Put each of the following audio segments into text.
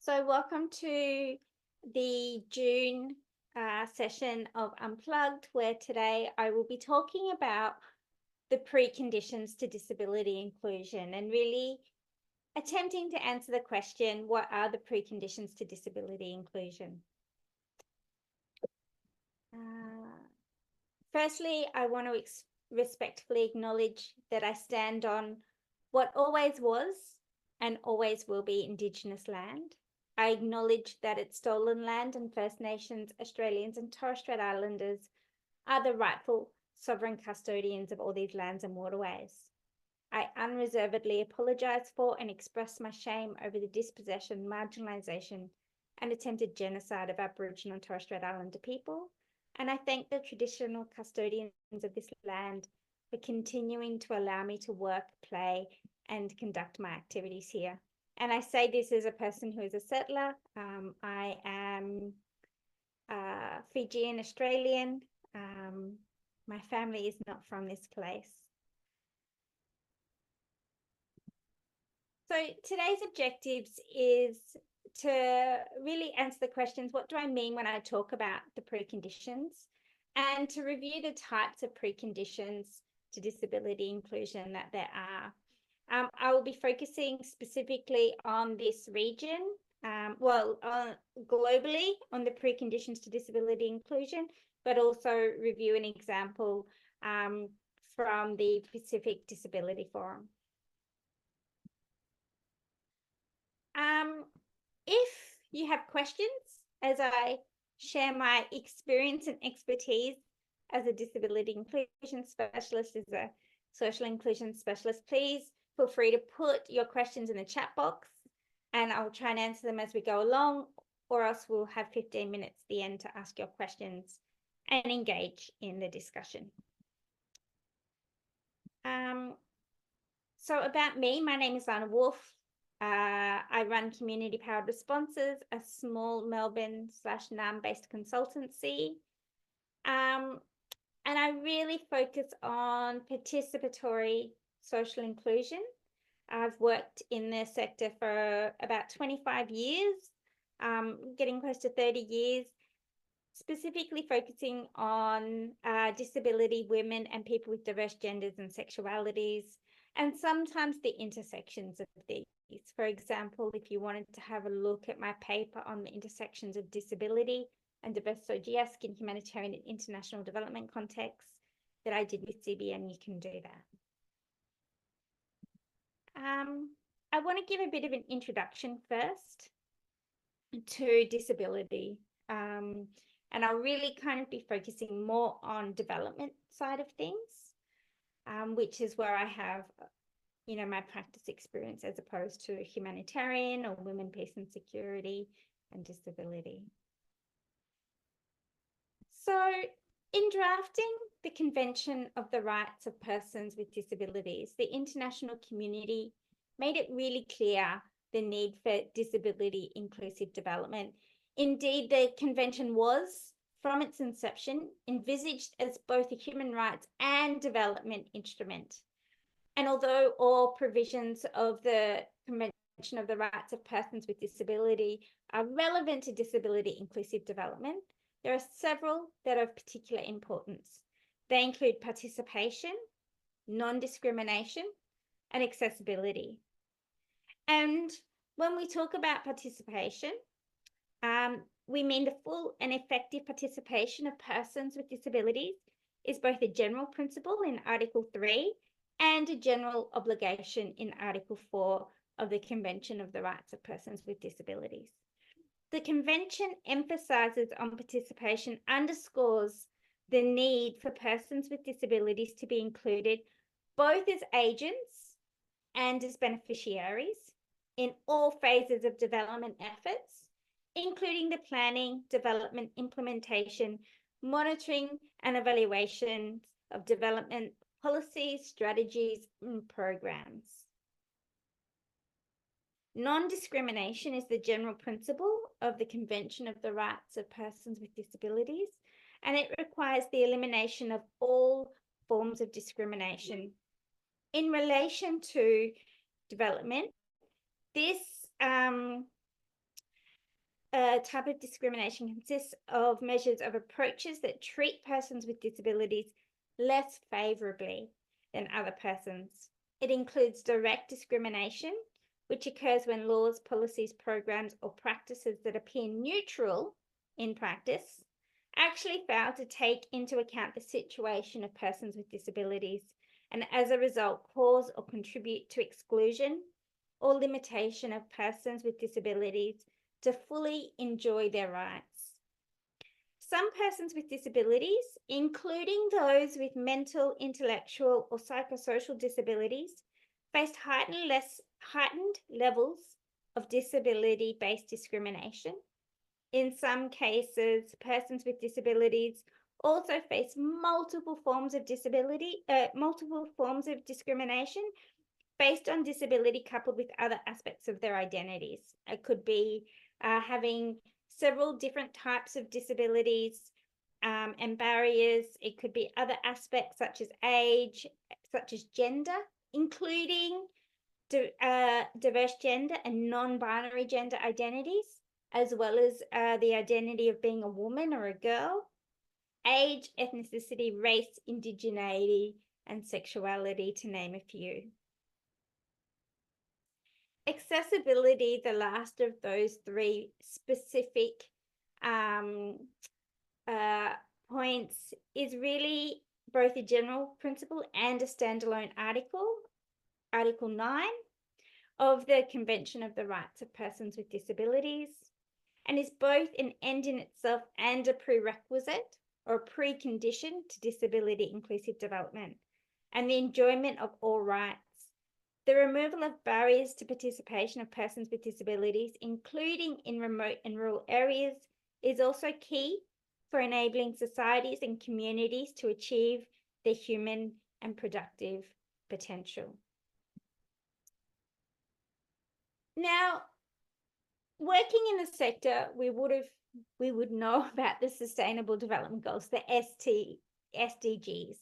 So welcome to the June session of Unplugged, where today I will be talking about the preconditions to disability inclusion and really attempting to answer the question, what are the preconditions to disability inclusion? Firstly, I want to respectfully acknowledge that I stand on what always was and always will be Indigenous land. I acknowledge that it's stolen land and First Nations, Australians and Torres Strait Islanders are the rightful sovereign custodians of all these lands and waterways. I unreservedly apologise for and express my shame over the dispossession, marginalisation and attempted genocide of Aboriginal and Torres Strait Islander people. And I thank the traditional custodians of this land for continuing to allow me to work, play and conduct my activities here. And I say this as a person who is a settler. I am Fijian Australian. My family is not from this place. So today's objectives is to really answer the questions, what do I mean when I talk about the preconditions, and to review the types of preconditions to disability inclusion that there are. I will be focusing specifically on this region, globally on the preconditions to disability inclusion, but also review an example from the Pacific Disability Forum. If you have questions as I share my experience and expertise as a disability inclusion specialist, as a social inclusion specialist, please feel free to put your questions in the chat box and I'll try and answer them as we go along, or else we'll have 15 minutes at the end to ask your questions and engage in the discussion. So about me, my name is Lana Woolf. I run Community Powered Responses, a small Melbourne/NAM-based consultancy. And I really focus on participatory social inclusion. I've worked in this sector for about 25 years, getting close to 30 years, specifically focusing on disability, women and people with diverse genders and sexualities, and sometimes the intersections of these. For example, if you wanted to have a look at my paper on the intersections of disability and diverse SOGS in humanitarian and international development contexts that I did with CBN, you can do that. I want to give a bit of an introduction first to disability. And I'll really kind of be focusing more on development side of things, which is where I have my practice experience as opposed to humanitarian or women, peace and security and disability. So in drafting the Convention of the Rights of Persons with Disabilities, the international community made it really clear the need for disability inclusive development. Indeed, the convention was, from its inception, envisaged as both a human rights and development instrument. And although all provisions of the Convention of the Rights of Persons with Disability are relevant to disability inclusive development, there are several that are of particular importance. They include participation, non-discrimination, and accessibility. And when we talk about participation, we mean the full and effective participation of persons with disabilities is both a general principle in Article 3 and a general obligation in Article 4 of the Convention of the Rights of Persons with Disabilities. The Convention emphasises on participation, underscores the need for persons with disabilities to be included both as agents and as beneficiaries in all phases of development efforts, including the planning, development, implementation, monitoring and evaluation of development policies, strategies and programs. Non-discrimination is the general principle of the Convention of the Rights of Persons with Disabilities, and it requires the elimination of all forms of discrimination. In relation to development, this type of discrimination consists of measures of approaches that treat persons with disabilities less favorably than other persons. It includes direct discrimination, which occurs when laws, policies, programs, or practices that appear neutral in practice actually fail to take into account the situation of persons with disabilities, and as a result cause or contribute to exclusion or limitation of persons with disabilities to fully enjoy their rights. Some persons with disabilities, including those with mental, intellectual, or psychosocial disabilities, face heightened levels of disability-based discrimination. In some cases, persons with disabilities also face multiple forms of discrimination based on disability coupled with other aspects of their identities. It could be having several different types of disabilities and barriers. It could be other aspects such as age, such as gender, including diverse gender and non-binary gender identities, as well as the identity of being a woman or a girl, age, ethnicity, race, indigeneity, and sexuality, to name a few. Accessibility, the last of those three specific points, is really both a general principle and a standalone article, Article 9 of the Convention of the Rights of Persons with Disabilities, and is both an end in itself and a prerequisite or a precondition to disability inclusive development and the enjoyment of all rights. The removal of barriers to participation of persons with disabilities, including in remote and rural areas, is also key for enabling societies and communities to achieve their human and productive potential. Now, working in the sector, we would know about the Sustainable Development Goals, the SDGs.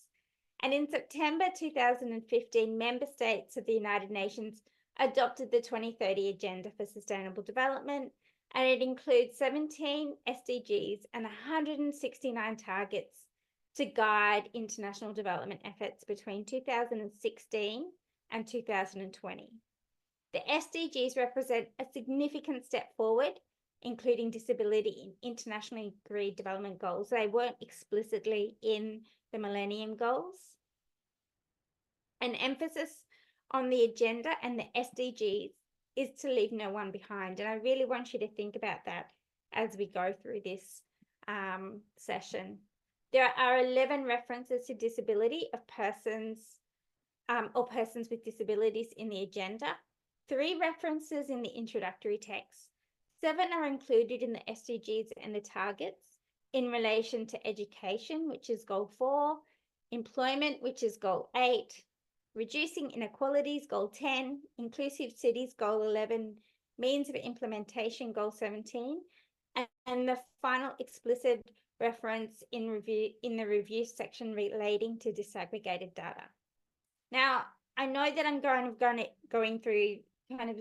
And in September 2015, member states of the United Nations adopted the 2030 Agenda for Sustainable Development, and it includes 17 SDGs and 169 targets to guide international development efforts between 2016 and 2020. The SDGs represent a significant step forward, including disability in internationally agreed development goals. They weren't explicitly in the Millennium Goals. An emphasis on the agenda and the SDGs is to leave no one behind. And I really want you to think about that as we go through this session. There are 11 references to disability of persons or persons with disabilities in the agenda, 3 references in the introductory text, 7 are included in the SDGs and the targets in relation to education, which is goal 4, employment, which is goal 8, reducing inequalities, goal 10, inclusive cities, goal 11, means of implementation, goal 17, and the final explicit reference in the review section relating to disaggregated data. Now, I know that I'm going through kind of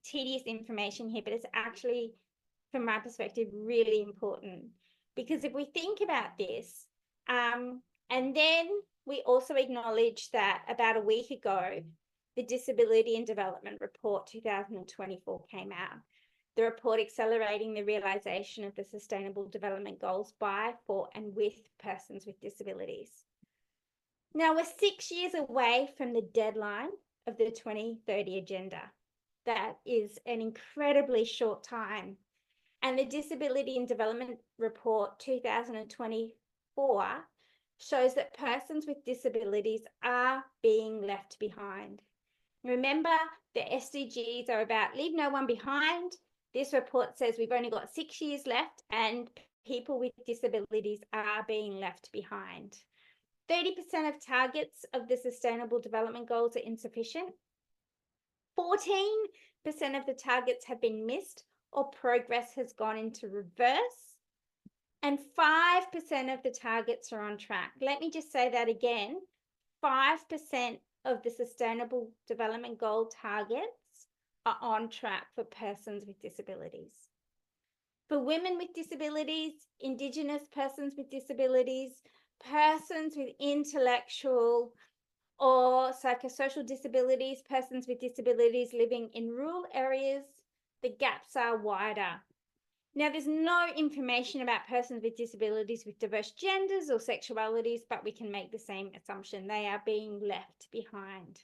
tedious information here, but it's actually, from my perspective, really important, because if we think about this, and then we also acknowledge that about a week ago, the Disability and Development Report 2024 came out. The report accelerating the realisation of the Sustainable Development Goals by, for, and with persons with disabilities. Now, we're 6 years away from the deadline of the 2030 Agenda. That is an incredibly short time. And the Disability and Development Report 2024 shows that persons with disabilities are being left behind. Remember, the SDGs are about leave no one behind. This report says we've only got 6 years left and people with disabilities are being left behind. 30% of targets of the Sustainable Development Goals are insufficient. 14% of the targets have been missed or progress has gone into reverse. And 5% of the targets are on track. Let me just say that again. 5% of the Sustainable Development Goal targets are on track for persons with disabilities. For women with disabilities, Indigenous persons with disabilities, persons with intellectual or psychosocial disabilities, persons with disabilities living in rural areas, the gaps are wider. Now, there's no information about persons with disabilities with diverse genders or sexualities, but we can make the same assumption. They are being left behind.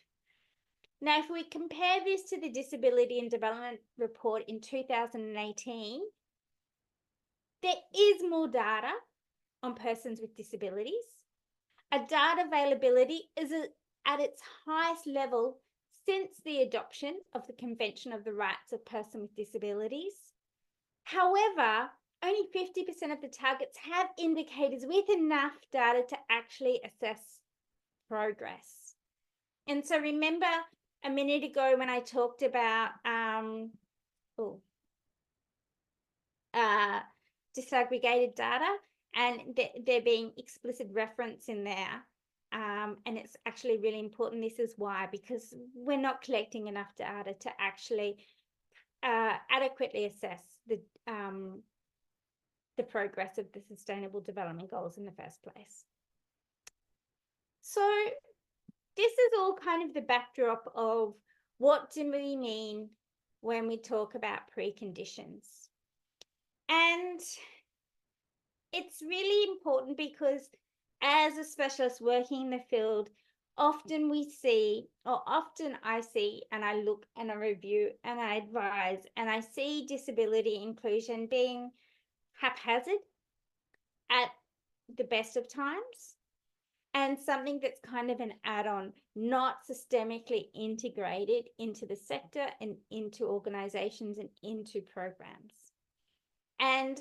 Now, if we compare this to the Disability and Development Report in 2018, there is more data on persons with disabilities. A data availability is at its highest level since the adoption of the Convention of the Rights of Persons with Disabilities. However, only 50% of the targets have indicators with enough data to actually assess progress. And so remember a minute ago when I talked about disaggregated data, and there being explicit reference in there. And it's actually really important. This is why, because we're not collecting enough data to actually adequately assess the progress of the Sustainable Development Goals in the first place. So this is all kind of the backdrop of what do we mean when we talk about preconditions. And it's really important because as a specialist working in the field, often we see, or often I see, and I look and I review and I advise, and I see disability inclusion being haphazard at the best of times, and something that's kind of an add-on, not systemically integrated into the sector and into organizations and into programs. And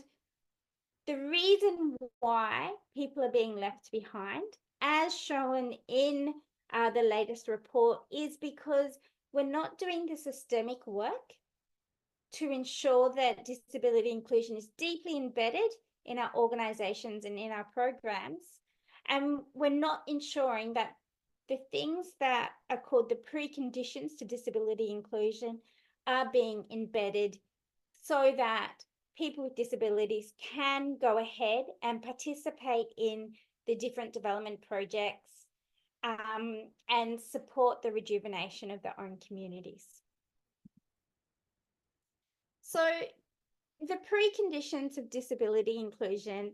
the reason why people are being left behind, as shown in the latest report, is because we're not doing the systemic work to ensure that disability inclusion is deeply embedded in our organizations and in our programs. And we're not ensuring that the things that are called the preconditions to disability inclusion are being embedded so that people with disabilities can go ahead and participate in the different development projects and support the rejuvenation of their own communities. So the preconditions of disability inclusion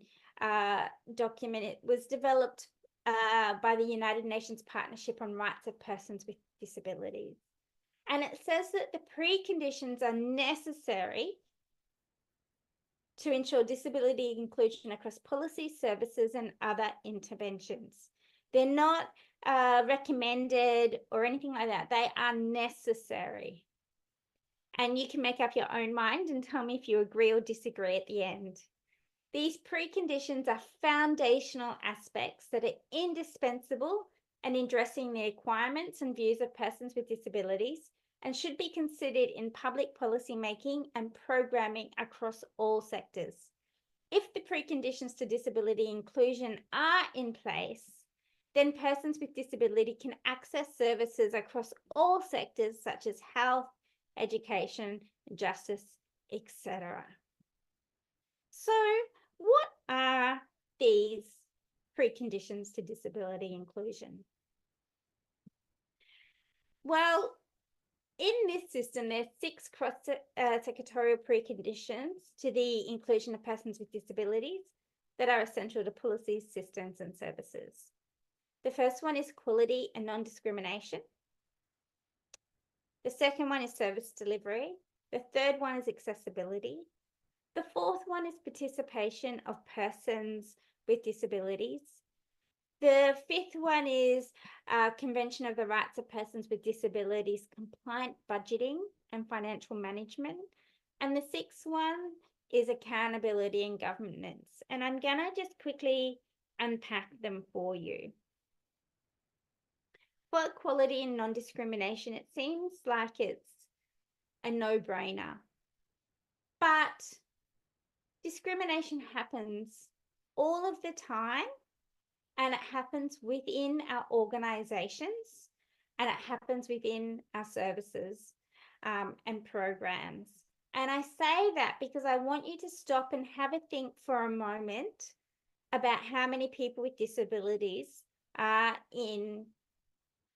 document was developed by the United Nations Partnership on Rights of Persons with Disabilities. And it says that the preconditions are necessary to ensure disability inclusion across policy, services, and other interventions. They're not recommended or anything like that. They are necessary. And you can make up your own mind and tell me if you agree or disagree at the end. These preconditions are foundational aspects that are indispensable in addressing the requirements and views of persons with disabilities and should be considered in public policy making and programming across all sectors. If the preconditions to disability inclusion are in place, then persons with disability can access services across all sectors such as health, education, justice, etc. So, what are these preconditions to disability inclusion? Well, in this system, there's 6 cross-sectorial preconditions to the inclusion of persons with disabilities that are essential to policies, systems, and services. The first one is equality and non-discrimination. The second one is service delivery. The third one is accessibility. The fourth one is participation of persons with disabilities. The fifth one is Convention of the Rights of Persons with Disabilities, compliant budgeting and financial management. And the sixth one is accountability and governance. And I'm going to just quickly unpack them for you. For equality and non-discrimination, it seems like it's a no-brainer. But discrimination happens all of the time, and it happens within our organizations, and it happens within our services and programs. And I say that because I want you to stop and have a think for a moment about how many people with disabilities are in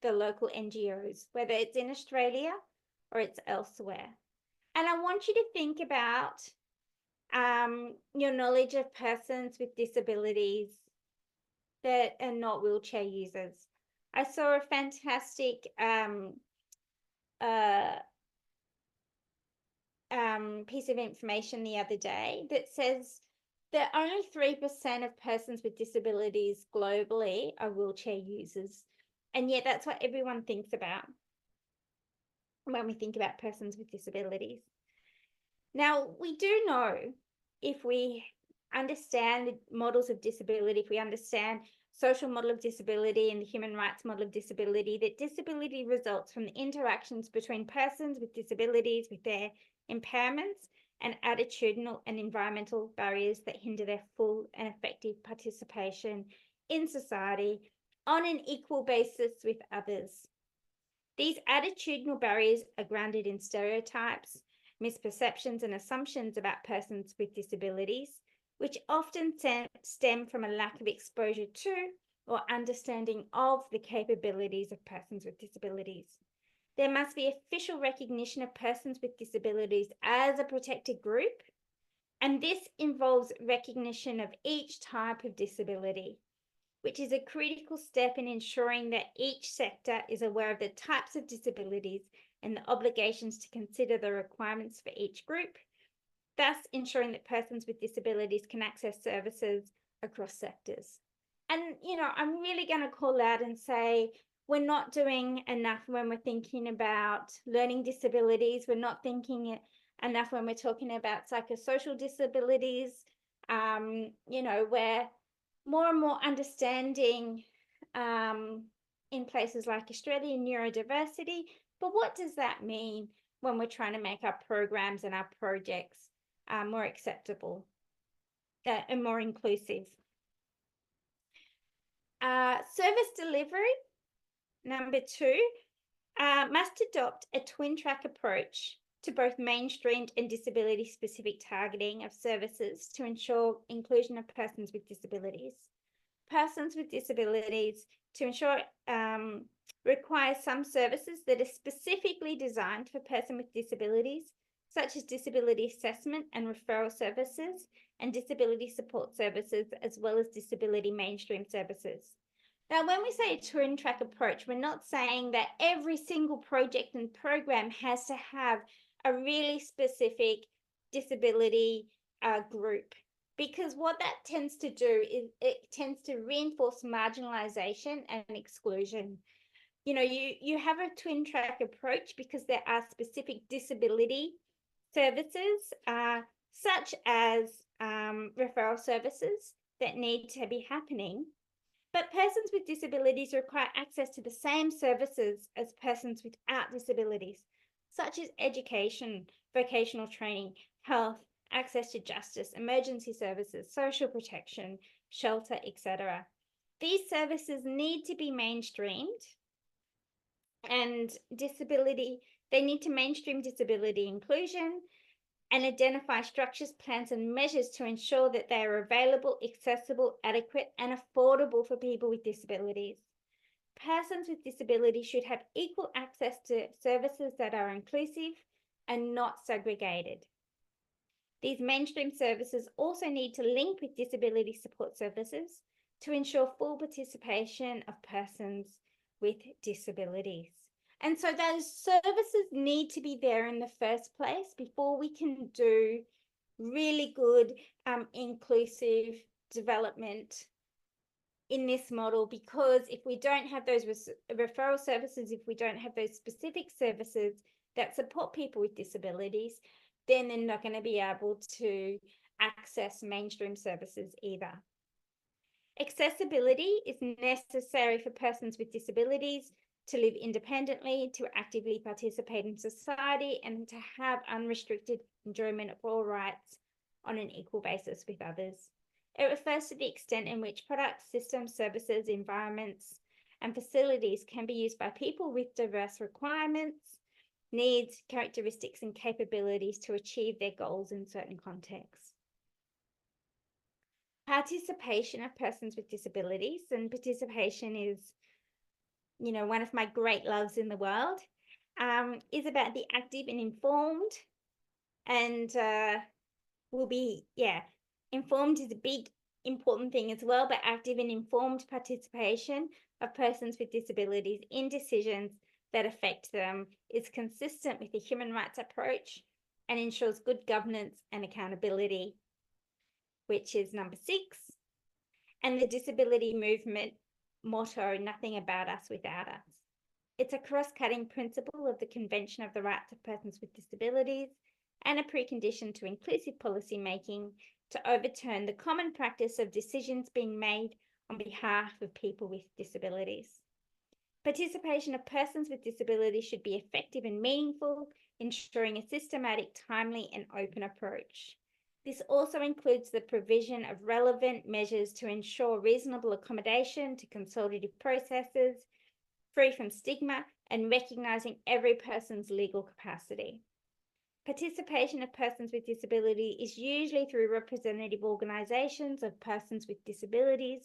the local NGOs, whether it's in Australia or it's elsewhere. And I want you to think about your knowledge of persons with disabilities that are not wheelchair users. I saw a fantastic piece of information the other day that says that only 3% of persons with disabilities globally are wheelchair users. And yet that's what everyone thinks about when we think about persons with disabilities. Now, we do know, if we understand the models of disability, if we understand social model of disability and the human rights model of disability, that disability results from the interactions between persons with disabilities, with their impairments, and attitudinal and environmental barriers that hinder their full and effective participation in society on an equal basis with others. These attitudinal barriers are grounded in stereotypes, misperceptions, and assumptions about persons with disabilities, which often stem from a lack of exposure to or understanding of the capabilities of persons with disabilities. There must be official recognition of persons with disabilities as a protected group, and this involves recognition of each type of disability, which is a critical step in ensuring that each sector is aware of the types of disabilities and the obligations to consider the requirements for each group, thus ensuring that persons with disabilities can access services across sectors. And, I'm really going to call out and say, we're not doing enough when we're thinking about learning disabilities. We're not thinking enough when we're talking about psychosocial disabilities. We're more and more understanding in places like Australia, neurodiversity. But what does that mean when we're trying to make our programs and our projects more acceptable and more inclusive? Service delivery, number 2, must adopt a twin-track approach to both mainstreamed and disability-specific targeting of services to ensure inclusion of persons with disabilities. Persons with disabilities, to ensure, require some services that are specifically designed for persons with disabilities, such as disability assessment and referral services and disability support services, as well as disability mainstream services. Now, when we say a twin-track approach, we're not saying that every single project and program has to have a really specific disability group, because what that tends to do is it tends to reinforce marginalization and exclusion. You have a twin-track approach because there are specific disability services, such as referral services that need to be happening. But persons with disabilities require access to the same services as persons without disabilities, such as education, vocational training, health, access to justice, emergency services, social protection, shelter, etc. These services need to be mainstreamed, and they need to mainstream disability inclusion and identify structures, plans, and measures to ensure that they are available, accessible, adequate, and affordable for people with disabilities. Persons with disabilities should have equal access to services that are inclusive and not segregated. These mainstream services also need to link with disability support services to ensure full participation of persons with disabilities. And so those services need to be there in the first place before we can do really good inclusive development in this model, because if we don't have those referral services, if we don't have those specific services that support people with disabilities, then they're not going to be able to access mainstream services either. Accessibility is necessary for persons with disabilities to live independently, to actively participate in society, and to have unrestricted enjoyment of all rights on an equal basis with others. It refers to the extent in which products, systems, services, environments, and facilities can be used by people with diverse requirements needs, characteristics, and capabilities to achieve their goals in certain contexts. Participation of persons with disabilities, and participation is, one of my great loves in the world, is about the active and informed, and informed is a big important thing as well, but active and informed participation of persons with disabilities in decisions that affect them is consistent with the human rights approach and ensures good governance and accountability, which is number 6. And the disability movement motto, nothing about us without us. It's a cross-cutting principle of the Convention of the Rights of Persons with Disabilities and a precondition to inclusive policy making to overturn the common practice of decisions being made on behalf of people with disabilities. Participation of persons with disabilities should be effective and meaningful, ensuring a systematic, timely, and open approach. This also includes the provision of relevant measures to ensure reasonable accommodation to consultative processes, free from stigma, and recognizing every person's legal capacity. Participation of persons with disability is usually through representative organizations of persons with disabilities,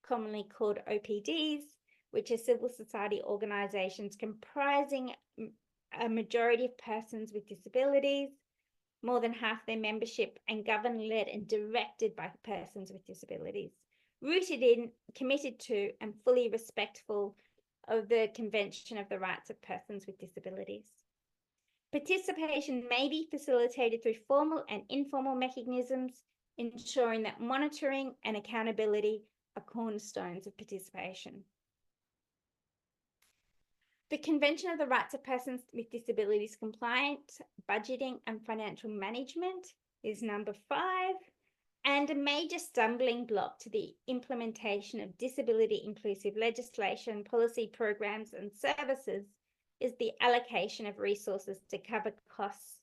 commonly called OPDs, which are civil society organizations comprising a majority of persons with disabilities, more than half their membership, and governed, led, and directed by persons with disabilities, rooted in, committed to, and fully respectful of the Convention of the Rights of Persons with Disabilities. Participation may be facilitated through formal and informal mechanisms, ensuring that monitoring and accountability are cornerstones of participation. The Convention of the Rights of Persons with Disabilities compliant budgeting and financial management is number 5, and a major stumbling block to the implementation of disability inclusive legislation, policy programs, and services is the allocation of resources to cover costs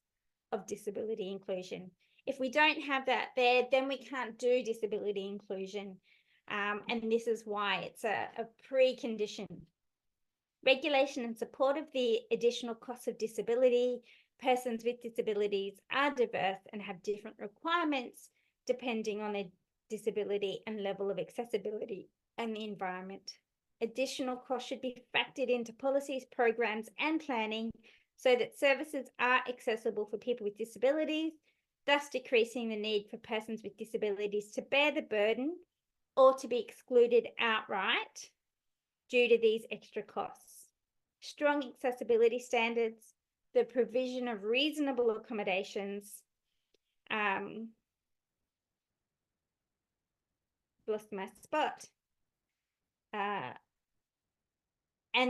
of disability inclusion. If we don't have that there, then we can't do disability inclusion, and this is why it's a precondition. Regulation in support of the additional costs of disability. Persons with disabilities are diverse and have different requirements depending on their disability and level of accessibility and the environment. Additional costs should be factored into policies, programs, and planning so that services are accessible for people with disabilities, thus decreasing the need for persons with disabilities to bear the burden or to be excluded outright due to these extra costs. Strong accessibility standards, the provision of reasonable accommodations, lost my spot, and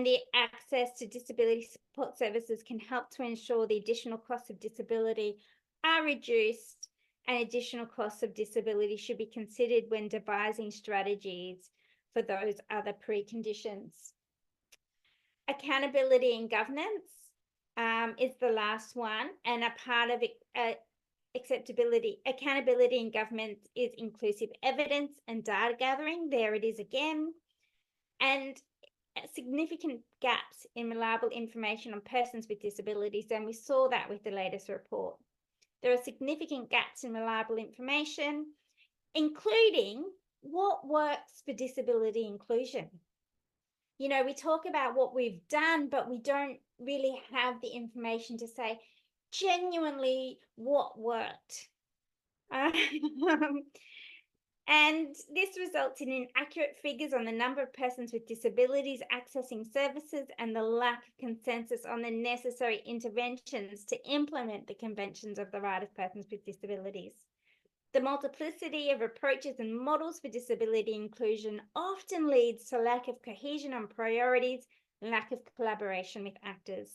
the access to disability support services can help to ensure the additional costs of disability are reduced, and additional costs of disability should be considered when devising strategies for those other preconditions. Accountability and governance is the last one, and a part of accountability and governance is inclusive evidence and data gathering. There it is again. And significant gaps in reliable information on persons with disabilities, and we saw that with the latest report. There are significant gaps in reliable information, including what works for disability inclusion. We talk about what we've done, but we don't really have the information to say genuinely what worked. And this results in inaccurate figures on the number of persons with disabilities accessing services and the lack of consensus on the necessary interventions to implement the conventions of the rights of persons with disabilities. The multiplicity of approaches and models for disability inclusion often leads to lack of cohesion on priorities and lack of collaboration with actors.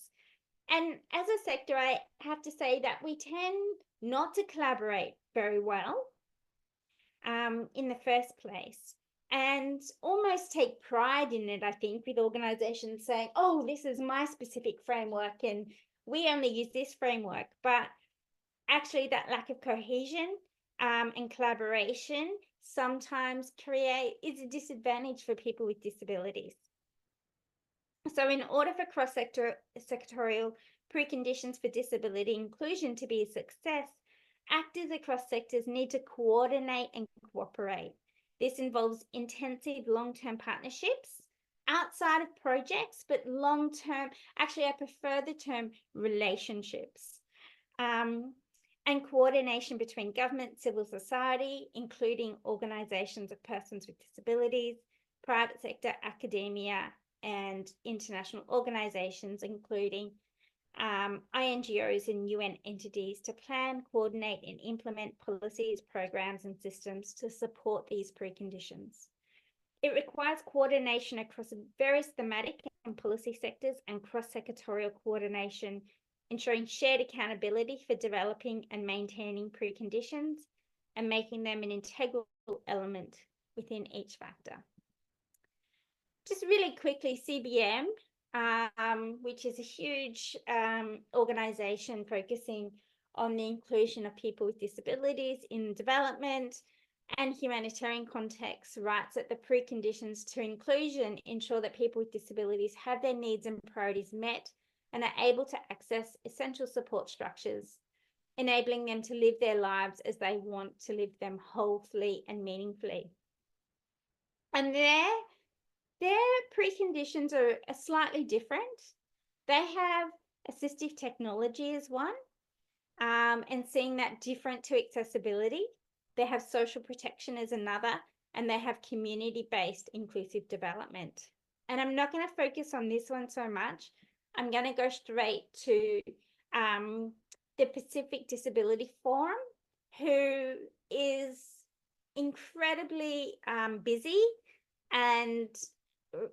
And as a sector, I have to say that we tend not to collaborate very well in the first place, and almost take pride in it, I think, with organizations saying, oh, this is my specific framework and we only use this framework. But actually that lack of cohesion and collaboration sometimes is a disadvantage for people with disabilities. So in order for cross-sectorial preconditions for disability inclusion to be a success, actors across sectors need to coordinate and cooperate. This involves intensive long-term partnerships outside of projects, but long-term, actually I prefer the term relationships, and coordination between government, civil society, including organisations of persons with disabilities, private sector, academia, and international organisations, including INGOs and UN entities, to plan, coordinate, and implement policies, programs, and systems to support these preconditions. It requires coordination across various thematic and policy sectors and cross-sectorial coordination, ensuring shared accountability for developing and maintaining preconditions and making them an integral element within each factor. Just really quickly, CBM, which is a huge organisation focusing on the inclusion of people with disabilities in development and humanitarian contexts, writes that the preconditions to inclusion ensure that people with disabilities have their needs and priorities met and are able to access essential support structures, enabling them to live their lives as they want to live them wholly and meaningfully. And their preconditions are slightly different. They have assistive technology as one, and seeing that different to accessibility. They have social protection as another, and they have community-based inclusive development. And I'm not going to focus on this one so much. I'm going to go straight to the Pacific Disability Forum, who is incredibly busy and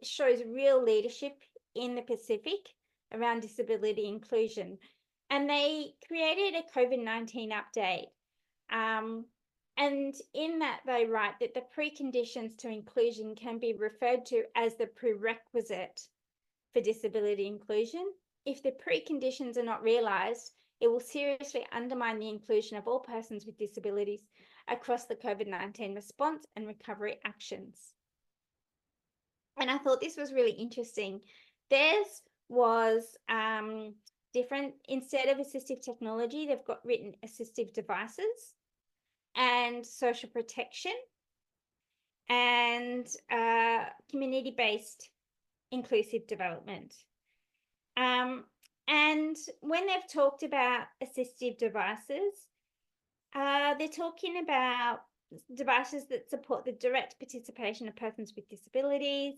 shows real leadership in the Pacific around disability inclusion. And they created a COVID-19 update. And in that, they write that the preconditions to inclusion can be referred to as the prerequisite for disability inclusion. If the preconditions are not realised, it will seriously undermine the inclusion of all persons with disabilities across the COVID-19 response and recovery actions. And I thought this was really interesting. Theirs was different. Instead of assistive technology, they've got written assistive devices and social protection and community-based inclusive development. And when they've talked about assistive devices, they're talking about devices that support the direct participation of persons with disabilities.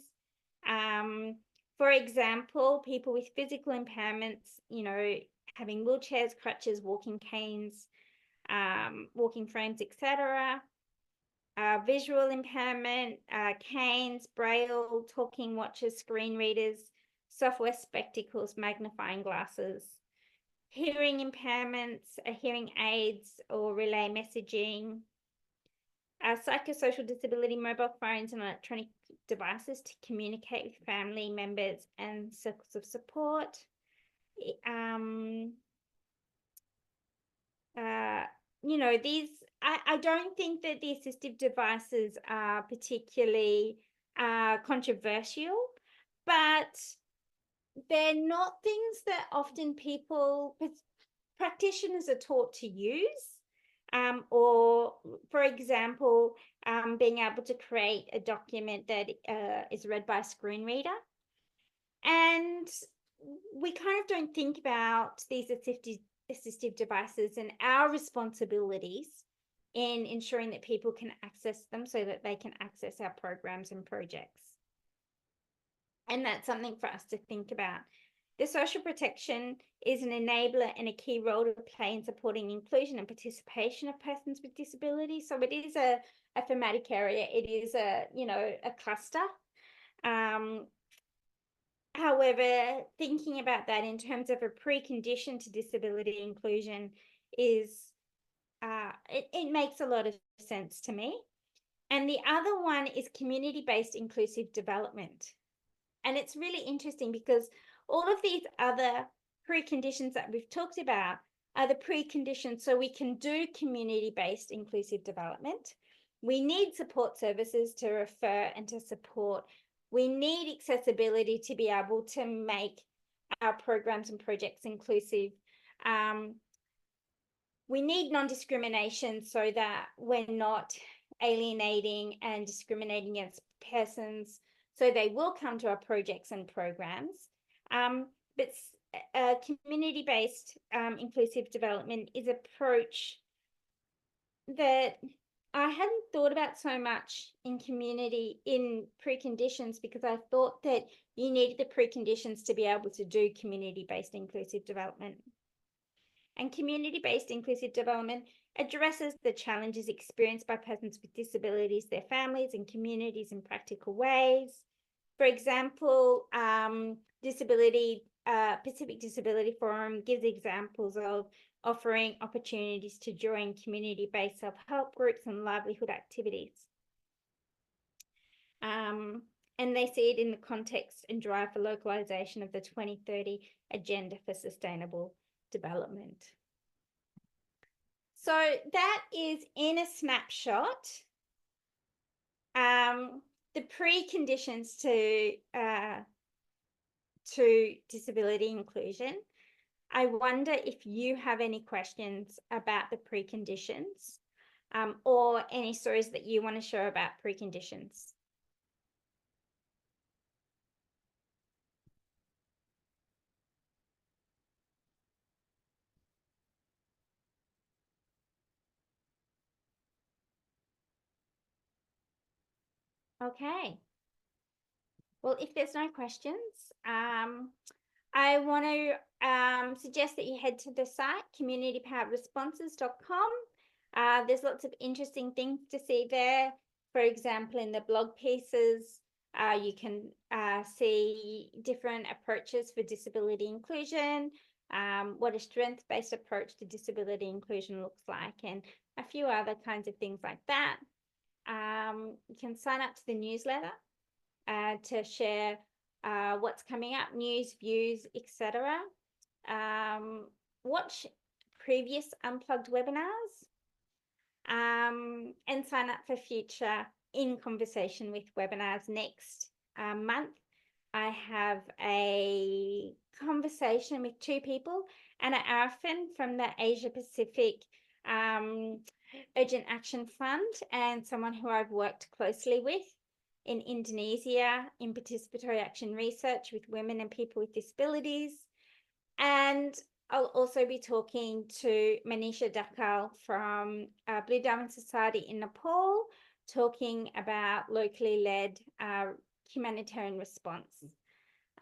For example, people with physical impairments, you know, having wheelchairs, crutches, walking canes, walking frames, etc. Visual impairment, canes, braille, talking watches, screen readers, software spectacles, magnifying glasses. Hearing impairments, hearing aids or relay messaging, psychosocial disability, mobile phones and electronic devices to communicate with family members and circles of support. You know, these, I don't think that the assistive devices are particularly controversial, but they're not things that often practitioners are taught to use. Or, for example, being able to create a document that is read by a screen reader. And we kind of don't think about these assistive devices and our responsibilities in ensuring that people can access them so that they can access our programs and projects. And that's something for us to think about. The social protection is an enabler and a key role to play in supporting inclusion and participation of persons with disabilities. So it is a thematic area. It is a cluster. However, thinking about that in terms of a precondition to disability inclusion is, it makes a lot of sense to me. And the other one is community-based inclusive development. And it's really interesting because all of these other preconditions that we've talked about are the preconditions so we can do community-based inclusive development. We need support services to refer and to support. We need accessibility to be able to make our programs and projects inclusive. We need non-discrimination so that we're not alienating and discriminating against persons, so they will come to our projects and programs. But community-based inclusive development is an approach that I hadn't thought about so much in preconditions, because I thought that you needed the preconditions to be able to do community-based inclusive development. And community-based inclusive development addresses the challenges experienced by persons with disabilities, their families, and communities in practical ways. For example, Pacific Disability Forum gives examples of offering opportunities to join community-based self-help groups and livelihood activities. And they see it in the context and drive for localization of the 2030 Agenda for Sustainable Development. So that is, in a snapshot, the preconditions to disability inclusion. I wonder if you have any questions about the preconditions, or any stories that you want to share about preconditions. Okay. Well, if there's no questions, I want to suggest that you head to the site, communitypoweredresponses.com. There's lots of interesting things to see there. For example, in the blog pieces, you can see different approaches for disability inclusion, what a strengths-based approach to disability inclusion looks like, and a few other kinds of things like that. You can sign up to the newsletter to share what's coming up, news, views, etc. Watch previous Unplugged webinars, and sign up for future In Conversation with webinars next month. I have a conversation with two people, Anna Arafin from the Asia Pacific Urgent Action Fund, and someone who I've worked closely with in Indonesia in participatory action research with women and people with disabilities. And I'll also be talking to Manisha Dakal from Blue Diamond Society in Nepal, talking about locally led humanitarian response.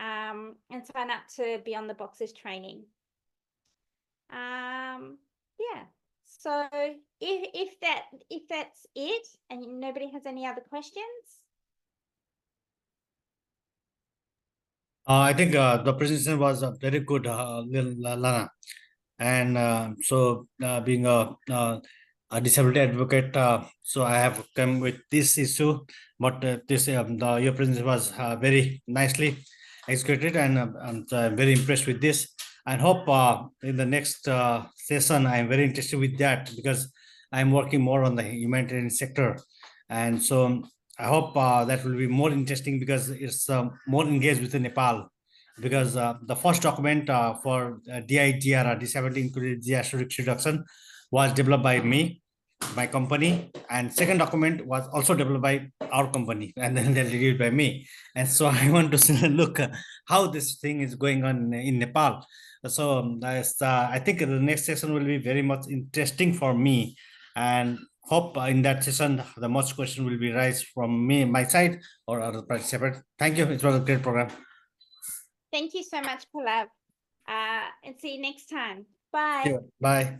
And sign up to Beyond the Boxes training. Yeah. So if that's it, and nobody has any other questions. I think the presentation was very good, Lana. And so being a disability advocate, so I have come with this issue, but your presentation was very nicely executed, and I'm very impressed with this, and hope in the next session I'm very interested with that, because I'm working more on the humanitarian sector, and so I hope that will be more interesting, because it's more engaged with Nepal, because the first document for DIDR, Disability Included Disaster Risk Reduction, was developed by me, my company, and second document was also developed by our company, and then they're reviewed by me. And so I want to look how this thing is going on in Nepal. So I think the next session will be very much interesting for me, and hope in that session the most question will be raised from me, my side, or other participants. Thank you. It was a great program. Thank you so much, Pallav. And see you next time. Bye. Bye.